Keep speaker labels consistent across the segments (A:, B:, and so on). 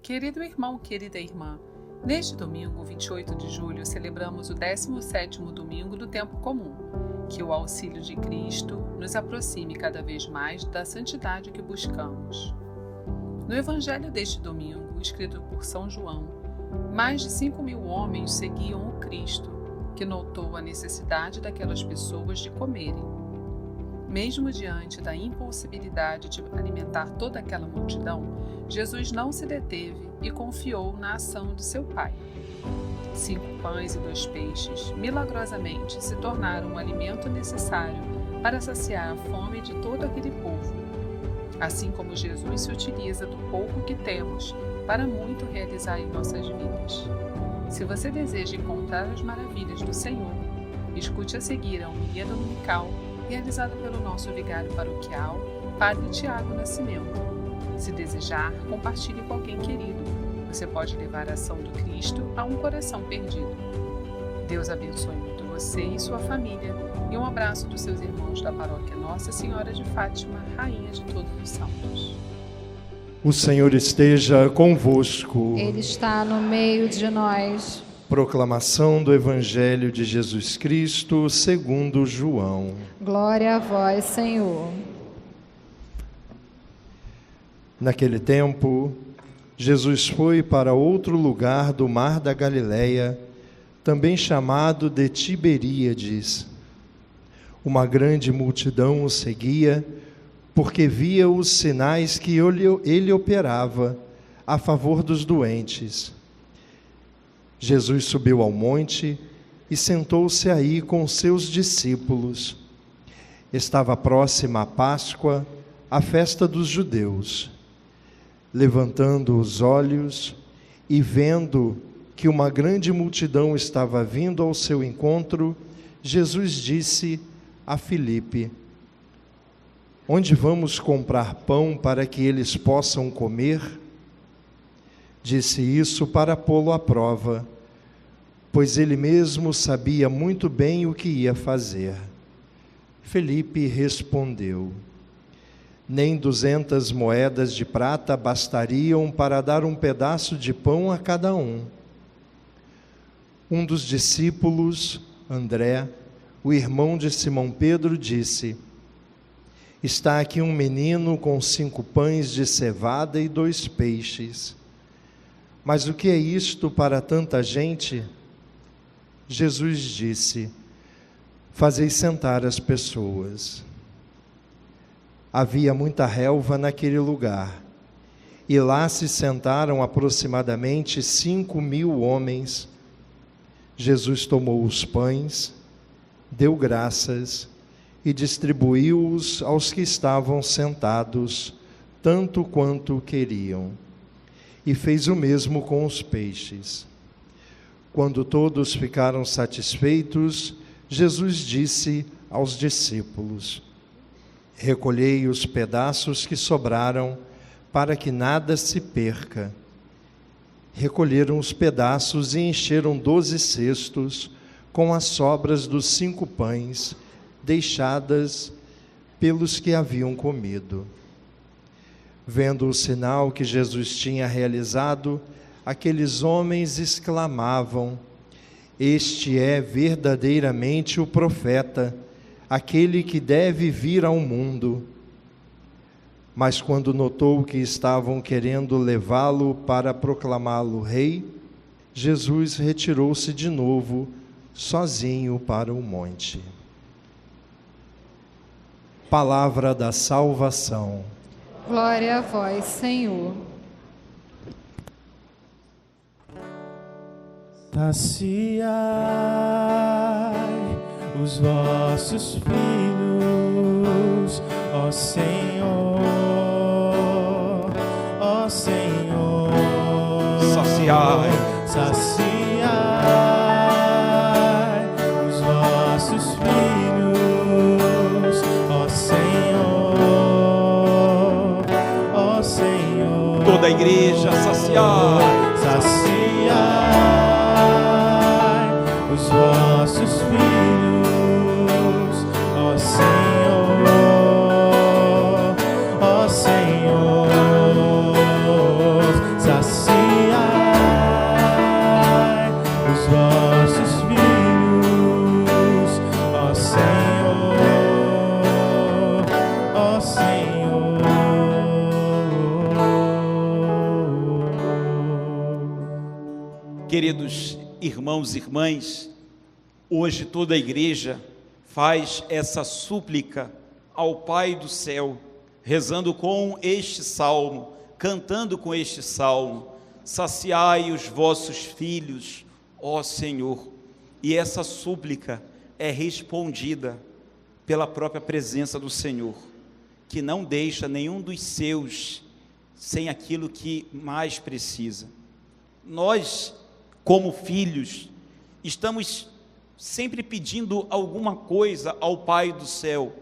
A: Querido irmão, querida irmã, neste domingo, 28 de julho, celebramos o 17º domingo do tempo comum. Que o auxílio de Cristo nos aproxime cada vez mais da santidade que buscamos. No Evangelho deste domingo, escrito por São João, mais de 5.000 homens seguiam o Cristo, que notou a necessidade daquelas pessoas de comerem. Mesmo diante da impossibilidade de alimentar toda aquela multidão, Jesus não se deteve e confiou na ação de seu Pai. 5 pães e 2 peixes, milagrosamente, se tornaram o alimento necessário para saciar a fome de todo aquele povo. Assim como Jesus se utiliza do pouco que temos para muito realizar em nossas vidas. Se você deseja encontrar as maravilhas do Senhor, escute a seguir a homilia dominical realizada pelo nosso vigário paroquial, Padre Tiago Nascimento. Se desejar, compartilhe com alguém querido. Você pode levar a ação do Cristo a um coração perdido. Deus abençoe muito você e sua família. E um abraço dos seus irmãos da paróquia Nossa Senhora de Fátima, Rainha de todos os santos.
B: O Senhor esteja convosco.
C: Ele está no meio de nós.
B: Proclamação do Evangelho de Jesus Cristo segundo João.
C: Glória a vós, Senhor.
B: Naquele tempo, Jesus foi para outro lugar do mar da Galileia, também chamado de Tiberíades. Uma grande multidão o seguia, porque via os sinais que ele operava a favor dos doentes. Jesus subiu ao monte e sentou-se aí com seus discípulos. Estava próxima a Páscoa, a festa dos judeus. Levantando os olhos e vendo que uma grande multidão estava vindo ao seu encontro, Jesus disse a Filipe: Onde vamos comprar pão para que eles possam comer? Disse isso para pô-lo à prova, pois ele mesmo sabia muito bem o que ia fazer. Filipe respondeu: Nem 200 moedas de prata bastariam para dar um pedaço de pão a cada um. Um dos discípulos, André, o irmão de Simão Pedro, disse: Está aqui um menino com 5 pães de cevada e 2 peixes. Mas o que é isto para tanta gente? Jesus disse: Fazei sentar as pessoas. Havia muita relva naquele lugar, e lá se sentaram aproximadamente 5.000 homens. Jesus tomou os pães, deu graças e distribuiu-os aos que estavam sentados, tanto quanto queriam. E fez o mesmo com os peixes. Quando todos ficaram satisfeitos, Jesus disse aos discípulos: Recolhei os pedaços que sobraram, para que nada se perca. Recolheram os pedaços e encheram 12 cestos com as sobras dos 5 pães, deixadas pelos que haviam comido. Vendo o sinal que Jesus tinha realizado, aqueles homens exclamavam: Este é verdadeiramente o profeta, aquele que deve vir ao mundo. Mas quando notou que estavam querendo levá-lo para proclamá-lo rei, Jesus retirou-se de novo, sozinho para o monte. Palavra da salvação.
C: Glória a vós, Senhor.
D: Saciai os vossos filhos, ó Senhor, ó Senhor.
B: Saciai,
D: saciai os vossos filhos, ó Senhor, ó Senhor.
B: Toda a igreja, saciai.
D: Saciai os vossos filhos, ó Senhor, ó Senhor. Saciai
E: Queridos irmãos e irmãs, hoje toda a igreja faz essa súplica ao Pai do céu, rezando com este salmo, cantando com este salmo: saciai os vossos filhos, ó Senhor. E essa súplica é respondida pela própria presença do Senhor, que não deixa nenhum dos seus sem aquilo que mais precisa. Nós, como filhos, estamos sempre pedindo alguma coisa ao Pai do céu,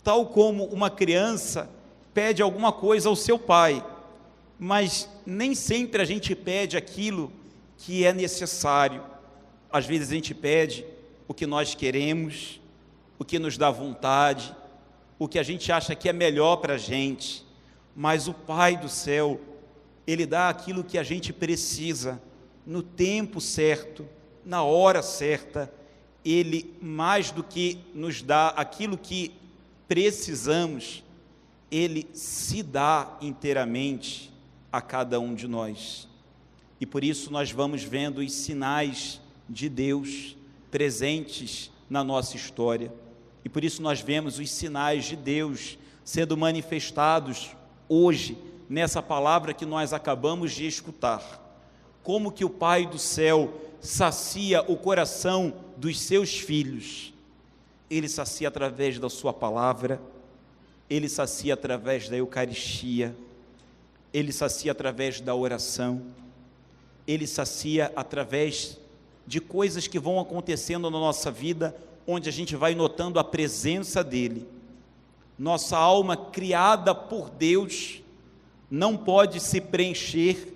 E: tal como uma criança pede alguma coisa ao seu pai, mas nem sempre a gente pede aquilo que é necessário. Às vezes a gente pede o que nós queremos, o que nos dá vontade, o que a gente acha que é melhor para a gente, mas o Pai do céu, Ele dá aquilo que a gente precisa, no tempo certo, na hora certa. Ele, mais do que nos dá aquilo que precisamos, Ele se dá inteiramente a cada um de nós. E por isso nós vamos vendo os sinais de Deus presentes na nossa história. E por isso nós vemos os sinais de Deus sendo manifestados hoje, nessa palavra que nós acabamos de escutar. Como que o Pai do céu sacia o coração dos seus filhos? Ele sacia através da sua palavra, Ele sacia através da Eucaristia, Ele sacia através da oração, Ele sacia através de coisas que vão acontecendo na nossa vida, onde a gente vai notando a presença dEle. Nossa alma, criada por Deus, não pode se preencher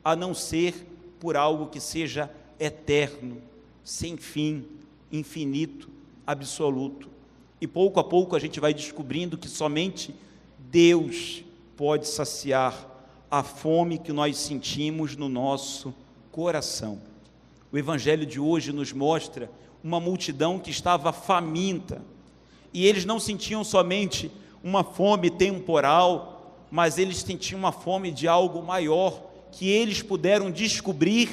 E: a não ser por algo que seja eterno, sem fim, infinito, absoluto. E pouco a pouco a gente vai descobrindo que somente Deus pode saciar a fome que nós sentimos no nosso coração. O Evangelho de hoje nos mostra uma multidão que estava faminta, e eles não sentiam somente uma fome temporal, mas eles sentiam uma fome de algo maior, que eles puderam descobrir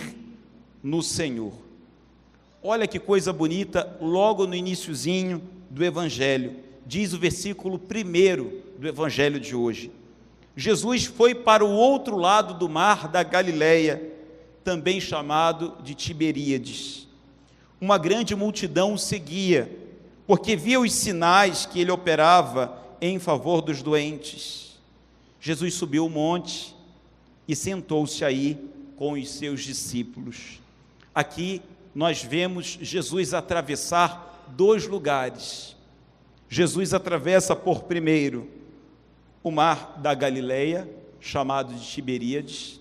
E: no Senhor. Olha que coisa bonita, logo no iniciozinho do Evangelho, diz o versículo 1 do Evangelho de hoje: Jesus foi para o outro lado do mar da Galileia, também chamado de Tiberíades. Uma grande multidão o seguia, porque via os sinais que ele operava em favor dos doentes. Jesus subiu o monte e sentou-se aí com os seus discípulos. Aqui nós vemos Jesus atravessar dois lugares. Jesus atravessa por primeiro o mar da Galileia, chamado de Tiberíades,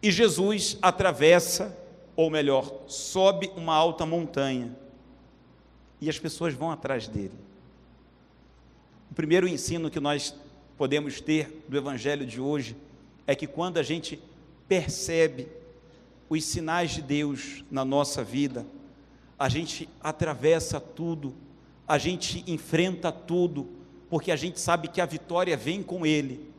E: e Jesus atravessa, ou melhor, sobe uma alta montanha, e as pessoas vão atrás dele. O primeiro ensino que nós podemos ter do Evangelho de hoje é que quando a gente percebe os sinais de Deus na nossa vida, a gente atravessa tudo, a gente enfrenta tudo, porque a gente sabe que a vitória vem com Ele.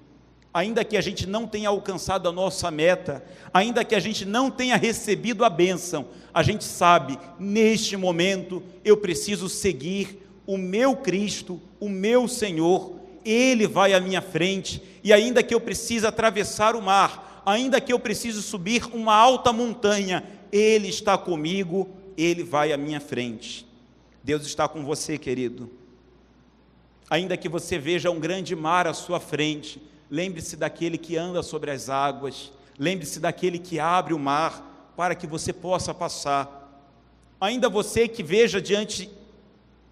E: Ainda que a gente não tenha alcançado a nossa meta, ainda que a gente não tenha recebido a bênção, a gente sabe, neste momento, eu preciso seguir o meu Cristo, o meu Senhor. Ele vai à minha frente, e ainda que eu precise atravessar o mar, ainda que eu precise subir uma alta montanha, Ele está comigo, Ele vai à minha frente. Deus está com você, querido. Ainda que você veja um grande mar à sua frente, lembre-se daquele que anda sobre as águas, lembre-se daquele que abre o mar para que você possa passar. Ainda você que veja diante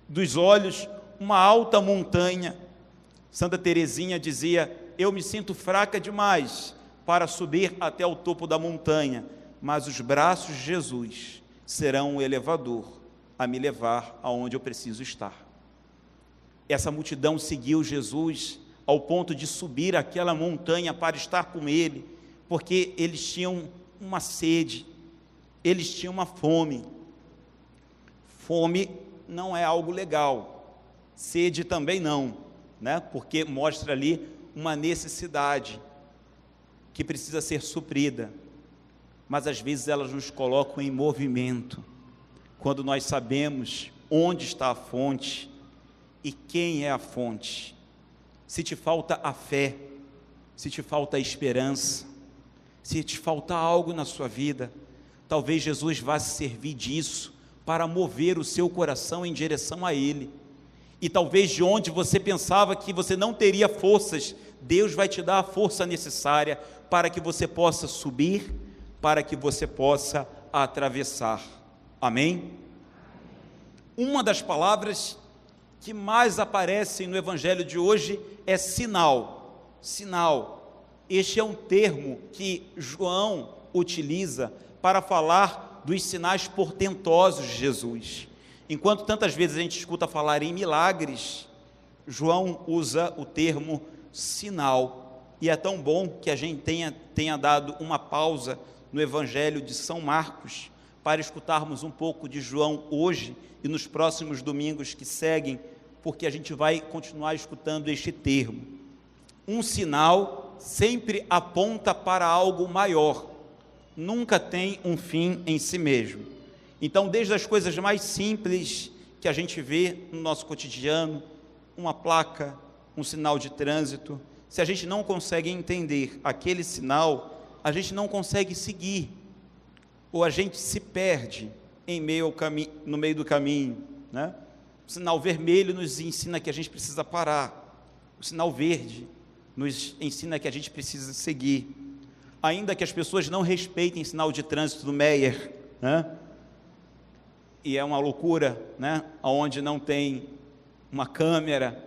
E: dos olhos uma alta montanha, Santa Teresinha dizia: eu me sinto fraca demais para subir até o topo da montanha, mas os braços de Jesus serão o elevador a me levar aonde eu preciso estar. Essa multidão seguiu Jesus ao ponto de subir aquela montanha para estar com Ele, porque eles tinham uma sede, eles tinham uma fome. Fome não é algo legal, sede também não, né? Porque mostra ali uma necessidade que precisa ser suprida. mas às vezes elas nos colocam em movimento, quando nós sabemos onde está a fonte e quem é a fonte. Se te falta a fé, se te falta a esperança, se te falta algo na sua vida, talvez Jesus vá se servir disso para mover o seu coração em direção a Ele. E talvez de onde você pensava que você não teria forças, Deus vai te dar a força necessária para que você possa subir, para que você possa atravessar. Amém? Uma das palavras que mais aparecem no Evangelho de hoje é sinal. Sinal. Este é um termo que João utiliza para falar dos sinais portentosos de Jesus. Enquanto tantas vezes a gente escuta falar em milagres, João usa o termo sinal. E é tão bom que a gente tenha dado uma pausa no Evangelho de São Marcos para escutarmos um pouco de João hoje e nos próximos domingos que seguem, porque a gente vai continuar escutando este termo. Um sinal sempre aponta para algo maior, nunca tem um fim em si mesmo. Então, desde as coisas mais simples que a gente vê no nosso cotidiano, uma placa, um sinal de trânsito, se a gente não consegue entender aquele sinal, a gente não consegue seguir, ou a gente se perde no meio do caminho, né? O sinal vermelho nos ensina que a gente precisa parar, o sinal verde nos ensina que a gente precisa seguir, ainda que as pessoas não respeitem sinal de trânsito do Meyer, né? E é uma loucura, né? Onde não tem uma câmera,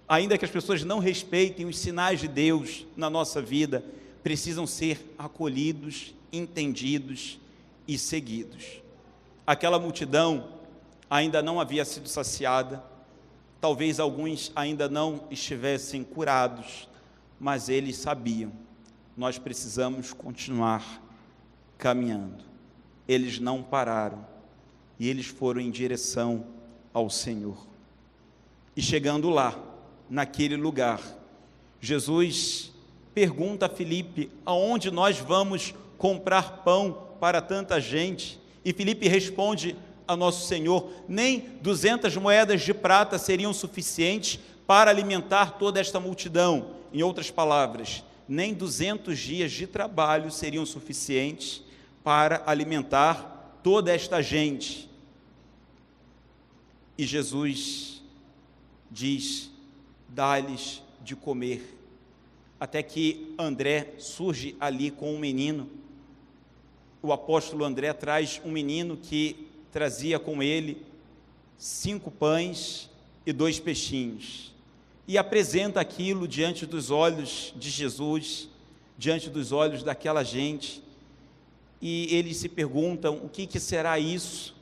E: ainda que as pessoas não respeitem os sinais de Deus na nossa vida, precisam ser acolhidos, entendidos e seguidos. Aquela multidão ainda não havia sido saciada, talvez alguns ainda não estivessem curados, mas eles sabiam, nós precisamos continuar caminhando. Eles não pararam, e eles foram em direção ao Senhor. E chegando lá, naquele lugar, Jesus pergunta a Filipe, aonde nós vamos comprar pão para tanta gente? E Filipe responde a nosso Senhor, nem 200 moedas de prata seriam suficientes para alimentar toda esta multidão. Em outras palavras, nem 200 dias de trabalho seriam suficientes para alimentar toda esta gente. E Jesus diz, dá-lhes de comer, até que André surge ali com um menino. O apóstolo André traz um menino que trazia com ele 5 pães e 2 peixinhos, e apresenta aquilo diante dos olhos de Jesus, diante dos olhos daquela gente, e eles se perguntam, o que será isso,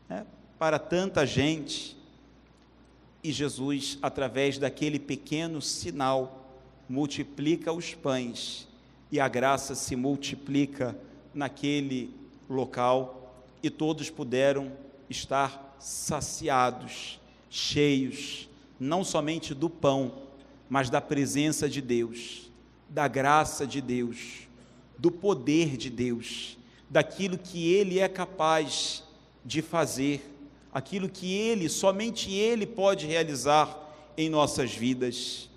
E: né, para tanta gente? E Jesus, através daquele pequeno sinal, multiplica os pães, e a graça se multiplica naquele local, e todos puderam estar saciados, cheios, não somente do pão, mas da presença de Deus, da graça de Deus, do poder de Deus, daquilo que Ele é capaz de fazer, aquilo que somente Ele pode realizar em nossas vidas.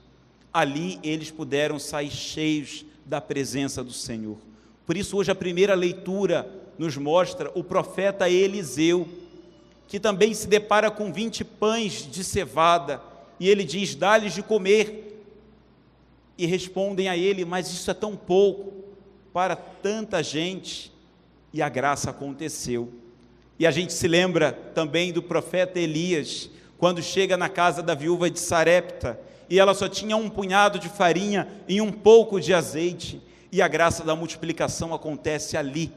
E: Ali eles puderam sair cheios da presença do Senhor. Por isso hoje a primeira leitura nos mostra o profeta Eliseu, que também se depara com 20 pães de cevada, e ele diz, dá-lhes de comer, e respondem a ele, mas isso é tão pouco para tanta gente, e a graça aconteceu. E a gente se lembra também do profeta Elias, quando chega na casa da viúva de Sarepta, e ela só tinha um punhado de farinha e um pouco de azeite, e a graça da multiplicação acontece ali.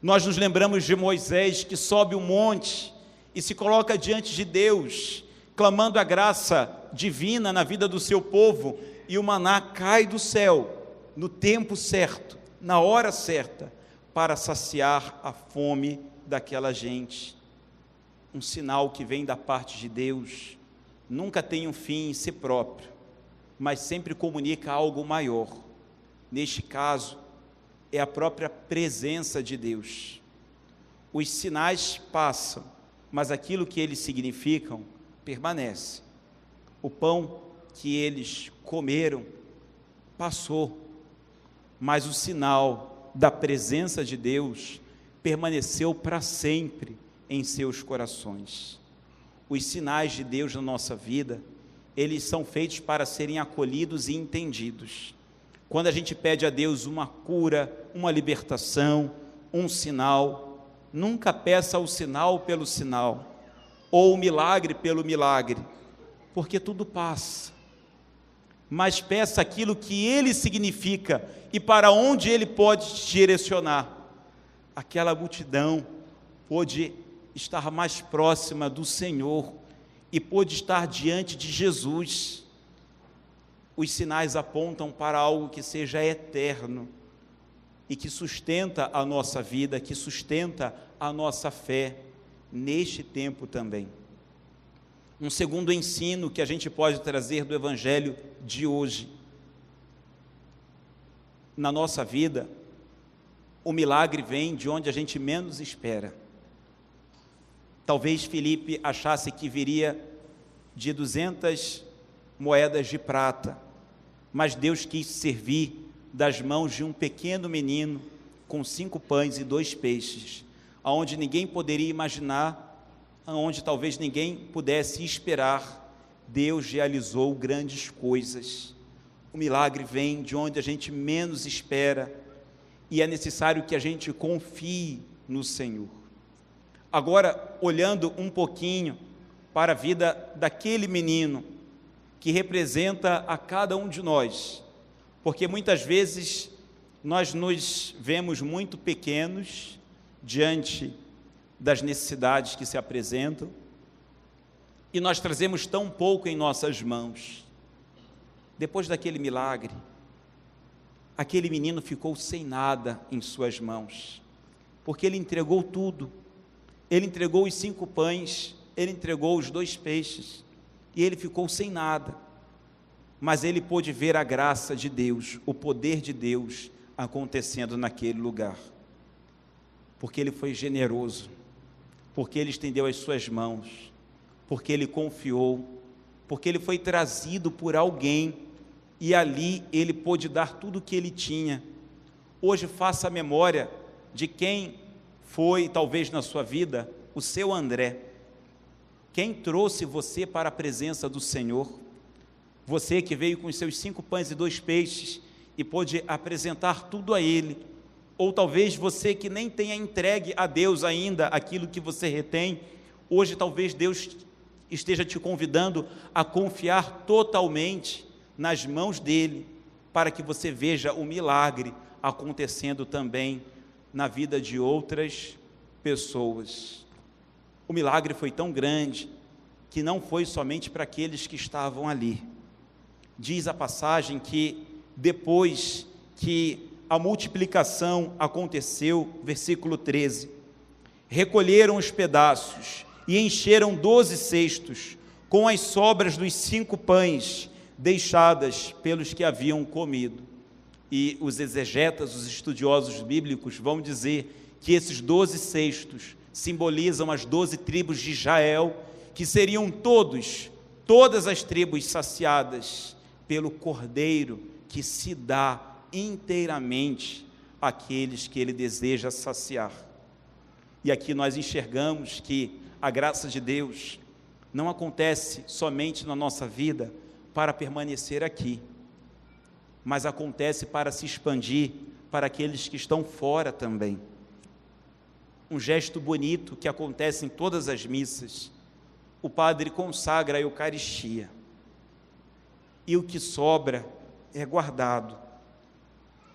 E: Nós nos lembramos de Moisés, que sobe o monte e se coloca diante de Deus, clamando a graça divina na vida do seu povo, e o maná cai do céu, no tempo certo, na hora certa, para saciar a fome daquela gente. Um sinal que vem da parte de Deus, nunca tem um fim em si próprio, mas sempre comunica algo maior. neste caso, é a própria presença de Deus. Os sinais passam, mas aquilo que eles significam permanece. O pão que eles comeram passou, mas o sinal da presença de Deus permaneceu para sempre em seus corações. Os sinais de Deus na nossa vida, eles são feitos para serem acolhidos e entendidos. Quando a gente pede a Deus uma cura, uma libertação, um sinal, nunca peça o sinal pelo sinal, ou o milagre pelo milagre, porque tudo passa. Mas peça aquilo que ele significa e para onde ele pode te direcionar. Aquela multidão pôde estar mais próxima do Senhor e pôde estar diante de Jesus. Os sinais apontam para algo que seja eterno e que sustenta a nossa vida, que sustenta a nossa fé neste tempo também. Um segundo ensino que a gente pode trazer do Evangelho de hoje. Na nossa vida, o milagre vem de onde a gente menos espera. Talvez Filipe achasse que viria de 200 moedas de prata, mas Deus quis servir das mãos de um pequeno menino com 5 pães e 2 peixes, aonde ninguém poderia imaginar, aonde talvez ninguém pudesse esperar. Deus realizou grandes coisas. O milagre vem de onde a gente menos espera e é necessário que a gente confie no Senhor. Agora, olhando um pouquinho para a vida daquele menino que representa a cada um de nós, porque muitas vezes nós nos vemos muito pequenos diante das necessidades que se apresentam e nós trazemos tão pouco em nossas mãos. Depois daquele milagre, aquele menino ficou sem nada em suas mãos, porque ele entregou tudo. Ele entregou os 5 pães, ele entregou os 2 peixes, e ele ficou sem nada, mas ele pôde ver a graça de Deus, o poder de Deus acontecendo naquele lugar, porque ele foi generoso, porque ele estendeu as suas mãos, porque ele confiou, porque ele foi trazido por alguém, e ali ele pôde dar tudo o que ele tinha. Hoje faça a memória de quem foi, talvez na sua vida, o seu André. Quem trouxe você para a presença do Senhor? Você que veio com os seus 5 pães e 2 peixes e pôde apresentar tudo a Ele. Ou talvez você que nem tenha entregue a Deus ainda aquilo que você retém. Hoje talvez Deus esteja te convidando a confiar totalmente nas mãos dEle, para que você veja o milagre acontecendo também na vida de outras pessoas. O milagre foi tão grande que não foi somente para aqueles que estavam ali. Diz a passagem que depois que a multiplicação aconteceu, versículo 13, recolheram os pedaços e encheram 12 cestos com as sobras dos 5 pães deixadas pelos que haviam comido. E os exegetas, os estudiosos bíblicos vão dizer que esses 12 cestos simbolizam as 12 tribos de Israel, que seriam todas as tribos saciadas pelo Cordeiro que se dá inteiramente àqueles que Ele deseja saciar. E aqui nós enxergamos que a graça de Deus não acontece somente na nossa vida para permanecer aqui, mas acontece para se expandir para aqueles que estão fora também. Um gesto bonito que acontece em todas as missas: o padre consagra a Eucaristia, e o que sobra é guardado,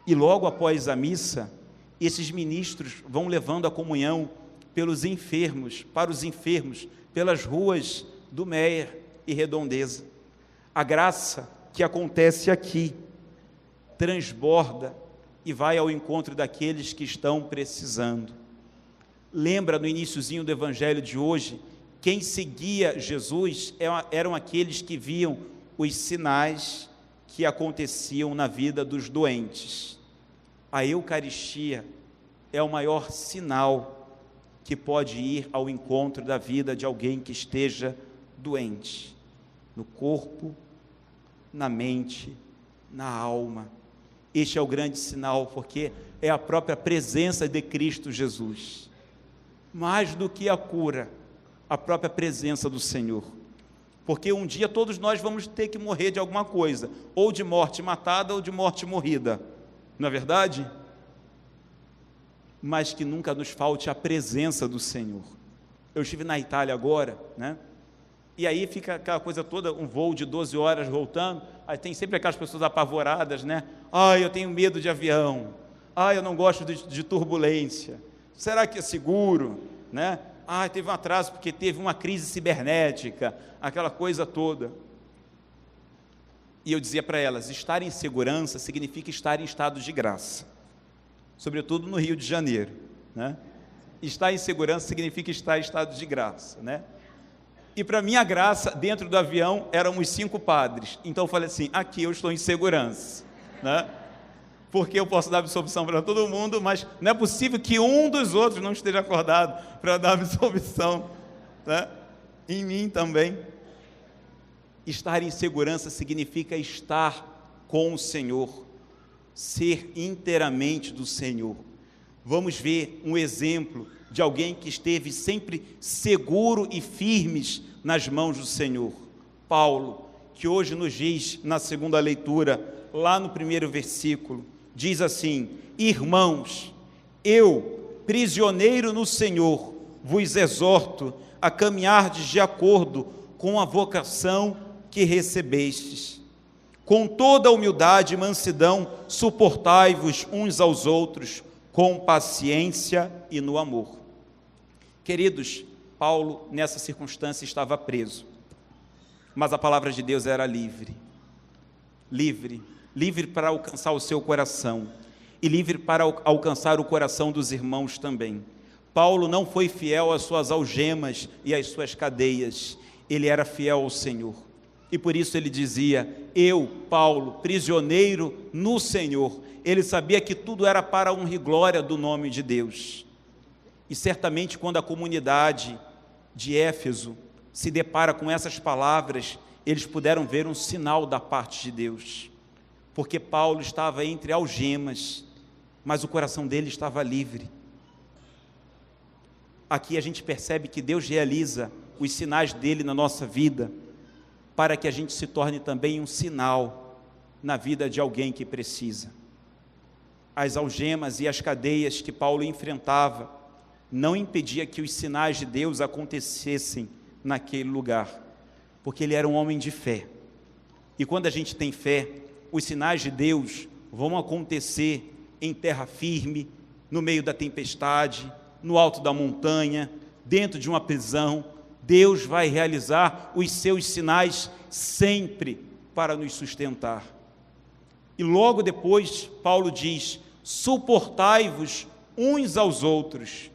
E: e logo após a missa, esses ministros vão levando a comunhão pelos enfermos, para os enfermos, pelas ruas do Meier e Redondeza. A graça que acontece aqui transborda e vai ao encontro daqueles que estão precisando. Lembra no iniciozinho do Evangelho de hoje, quem seguia Jesus eram aqueles que viam os sinais que aconteciam na vida dos doentes. A Eucaristia é o maior sinal que pode ir ao encontro da vida de alguém que esteja doente, no corpo, na mente, na alma. Este é o grande sinal, porque é a própria presença de Cristo Jesus. Mais do que a cura, a própria presença do Senhor. Porque um dia todos nós vamos ter que morrer de alguma coisa, ou de morte matada ou de morte morrida, não é verdade? Mas que nunca nos falte a presença do Senhor. Eu estive na Itália agora, né? E aí fica aquela coisa toda, um voo de 12 horas voltando, aí tem sempre aquelas pessoas apavoradas, né? Eu tenho medo de avião, eu não gosto de turbulência, será que é seguro, né? Teve um atraso porque teve uma crise cibernética, aquela coisa toda. E eu dizia para elas, estar em segurança significa estar em estado de graça, sobretudo no Rio de Janeiro, né? Estar em segurança significa estar em estado de graça, né? E para minha graça, dentro do avião, éramos 5 padres. Então eu falei assim, aqui eu estou em segurança, né? Porque eu posso dar absolvição para todo mundo, mas não é possível que um dos outros não esteja acordado para dar absolvição, né? Em mim também. Estar em segurança significa estar com o Senhor, ser inteiramente do Senhor. Vamos ver um exemplo de alguém que esteve sempre seguro e firmes nas mãos do Senhor. Paulo, que hoje nos diz, na segunda leitura, lá no primeiro versículo, diz assim: irmãos, eu, prisioneiro no Senhor, vos exorto a caminhardes de acordo com a vocação que recebestes. Com toda humildade e mansidão, suportai-vos uns aos outros, com paciência e no amor. Queridos, Paulo, nessa circunstância, estava preso, mas a palavra de Deus era livre, livre para alcançar o seu coração, e livre para alcançar o coração dos irmãos também. Paulo não foi fiel às suas algemas e às suas cadeias, ele era fiel ao Senhor, e por isso ele dizia: eu, Paulo, prisioneiro no Senhor. Ele sabia que tudo era para a honra e glória do nome de Deus. E certamente quando a comunidade de Éfeso se depara com essas palavras, eles puderam ver um sinal da parte de Deus, porque Paulo estava entre algemas, mas o coração dele estava livre. Aqui a gente percebe que Deus realiza os sinais dele na nossa vida, para que a gente se torne também um sinal na vida de alguém que precisa. As algemas e as cadeias que Paulo enfrentava não impedia que os sinais de Deus acontecessem naquele lugar, porque ele era um homem de fé. E quando a gente tem fé, os sinais de Deus vão acontecer em terra firme, no meio da tempestade, no alto da montanha, dentro de uma prisão. Deus vai realizar os seus sinais sempre para nos sustentar. E logo depois, Paulo diz: suportai-vos uns aos outros.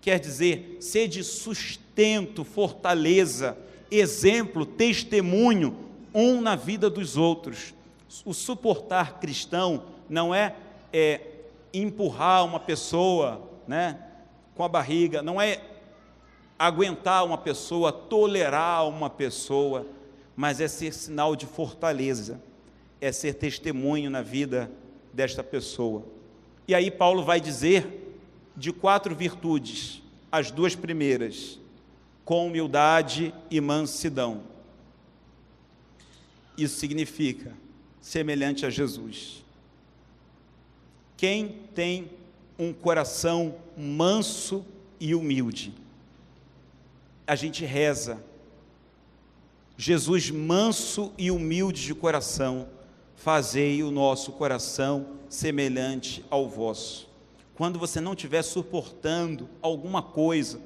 E: Quer dizer, sede sustento, fortaleza, exemplo, testemunho, um na vida dos outros. O suportar cristão não é empurrar uma pessoa, né, com a barriga, não é aguentar uma pessoa, tolerar uma pessoa, mas é ser sinal de fortaleza, é ser testemunho na vida desta pessoa. E aí Paulo vai dizer de 4 virtudes, as 2 primeiras, com humildade e mansidão. Isso significa semelhante a Jesus. Quem tem um coração manso e humilde, a gente reza: Jesus manso e humilde de coração, fazei o nosso coração semelhante ao vosso. Quando você não estiver suportando alguma coisa,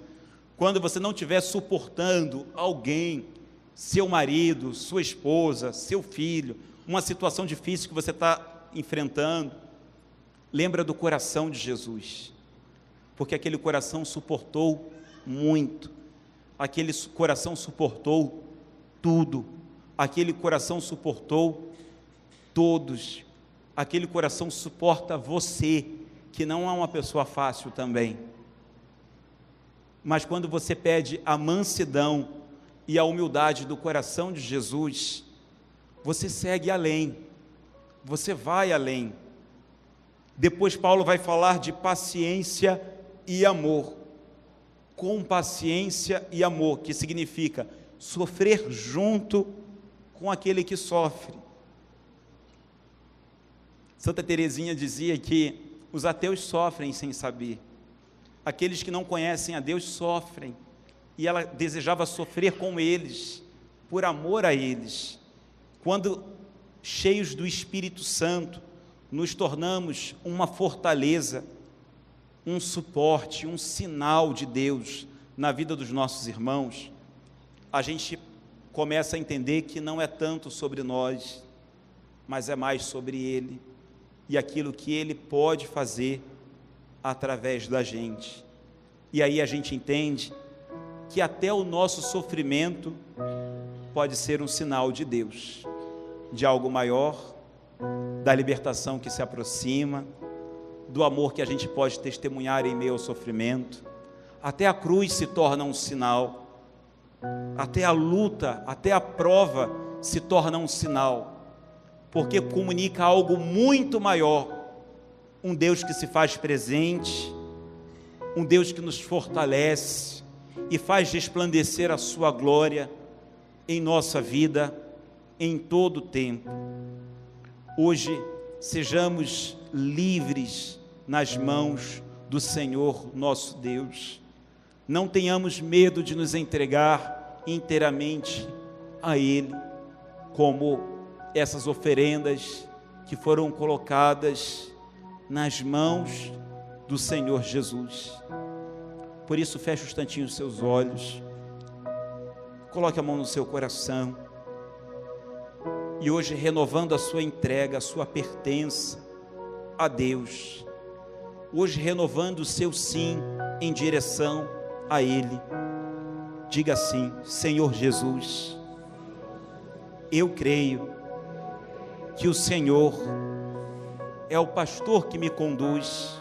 E: quando você não estiver suportando alguém, seu marido, sua esposa, seu filho, uma situação difícil que você está enfrentando, lembra do coração de Jesus, porque aquele coração suportou muito, aquele coração suportou tudo, aquele coração suportou todos. Aquele coração suporta você, que não é uma pessoa fácil também. Mas quando você pede a mansidão e a humildade do coração de Jesus, você segue além, você vai além. Depois Paulo vai falar de paciência e amor. Com paciência e amor, que significa sofrer junto com aquele que sofre. Santa Teresinha dizia que os ateus sofrem sem saber. Aqueles que não conhecem a Deus sofrem. E ela desejava sofrer com eles, por amor a eles. Quando, cheios do Espírito Santo, nos tornamos uma fortaleza, um suporte, um sinal de Deus na vida dos nossos irmãos, a gente começa a entender que não é tanto sobre nós, mas é mais sobre Ele e aquilo que Ele pode fazer através da gente. E aí a gente entende que até o nosso sofrimento pode ser um sinal de Deus, de algo maior, da libertação que se aproxima, do amor que a gente pode testemunhar em meio ao sofrimento. Até a cruz se torna um sinal, até a luta, até a prova se torna um sinal, porque comunica algo muito maior, um Deus que se faz presente, um Deus que nos fortalece e faz resplandecer a sua glória em nossa vida, em todo o tempo. Hoje, sejamos livres nas mãos do Senhor nosso Deus. Não tenhamos medo de nos entregar inteiramente a Ele, como essas oferendas que foram colocadas nas mãos do Senhor Jesus. Por isso, feche um instantinho os seus olhos, coloque a mão no seu coração, e hoje, renovando a sua entrega, a sua pertença a Deus, hoje renovando o seu sim em direção a Ele, diga assim: Senhor Jesus, eu creio que o Senhor é o pastor que me conduz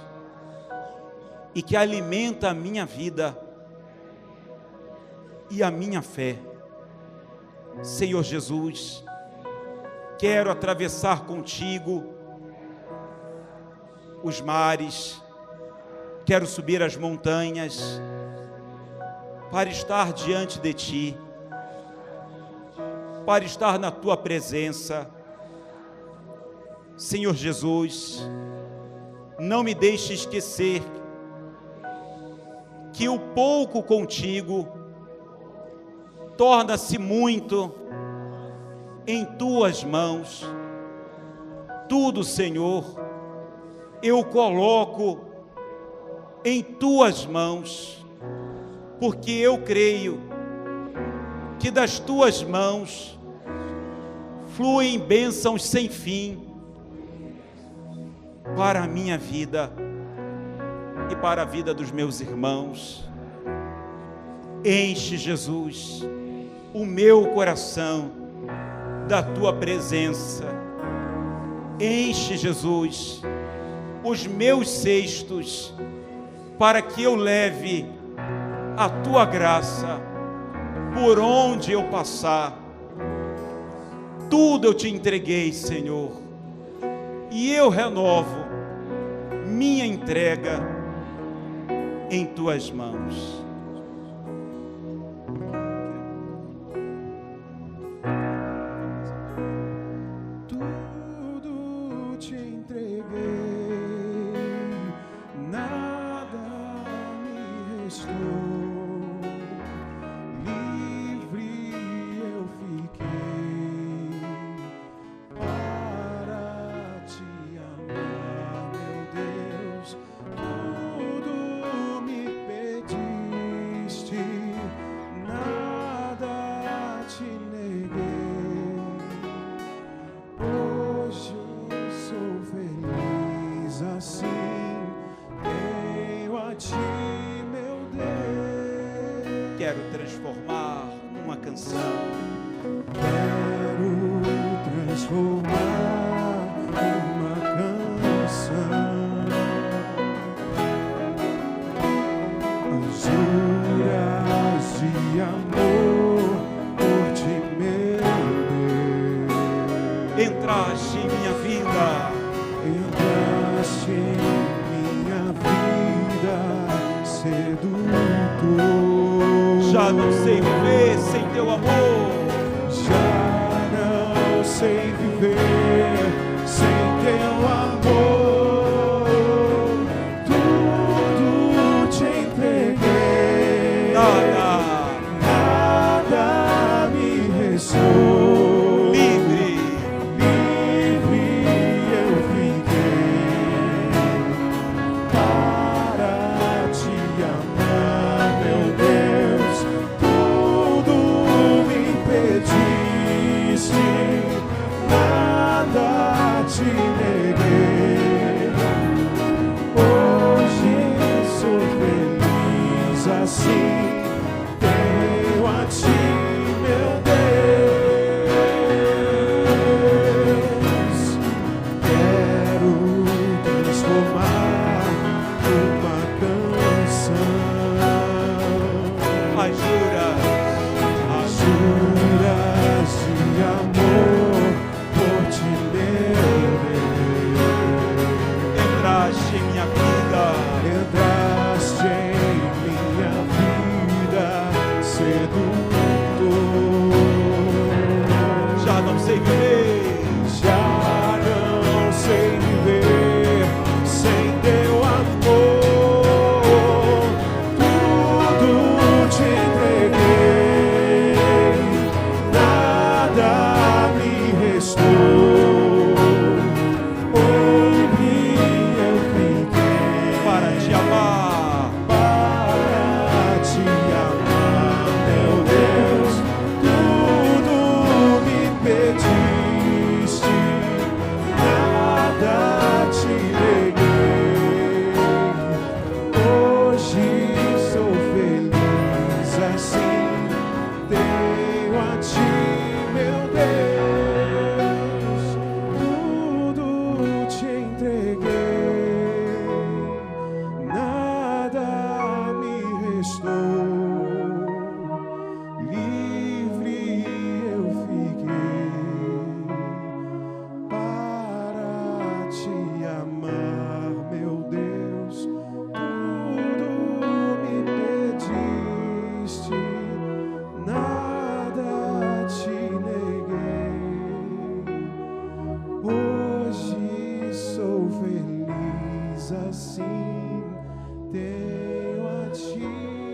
E: e que alimenta a minha vida e a minha fé. Senhor Jesus, quero atravessar contigo os mares, quero subir as montanhas para estar diante de Ti, para estar na Tua presença. Senhor Jesus, não me deixe esquecer que o pouco contigo torna-se muito em Tuas mãos. Tudo, Senhor, eu coloco em Tuas mãos, porque eu creio que das Tuas mãos fluem bênçãos sem fim para a minha vida e para a vida dos meus irmãos. Enche, Jesus, o meu coração da Tua presença. Enche, Jesus, os meus cestos, para que eu leve a Tua graça por onde eu passar. Tudo eu Te entreguei, Senhor, e eu renovo minha entrega em Tuas mãos.
D: Tudo te entreguei, nada me restou. Livre eu fiquei para Te amar, meu Deus. Tudo me pediste, nada te neguei. Hoje eu sou feliz assim, tenho a Ti, meu Deus.
E: Quero transformar numa canção.
D: Quero transformar sedutor.
E: Já não sei viver sem teu amor.
D: Já não sei viver sem teu amor. Tudo te entreguei, nada me restou.
E: Livre,
D: Livre eu fiquei para te amar, meu Deus. Tudo me pediste, nada te neguei. Hoje sou feliz assim, tenho a ti, meu Deus. Quero transformar uma canção.
E: as juras,
D: As juras de amor por te levei.
E: entraste em minha vida.
D: Entraste em minha vida, sedutor.
E: Já não sei viver.
D: Já não sei viver sem teu amor. Tudo te entreguei, nada me restou. Livre eu fiquei
E: Para te amar,
D: para te amar, meu Deus. Tudo me pediste, nada te neguei. Hoje sou feliz assim, tenho a ti, meu Deus. Tudo te entreguei, nada me restou. Livre eu fiquei para te amar, meu Deus. Tudo me pediste, nada te neguei. Hoje sou feliz assim, tenho a ti.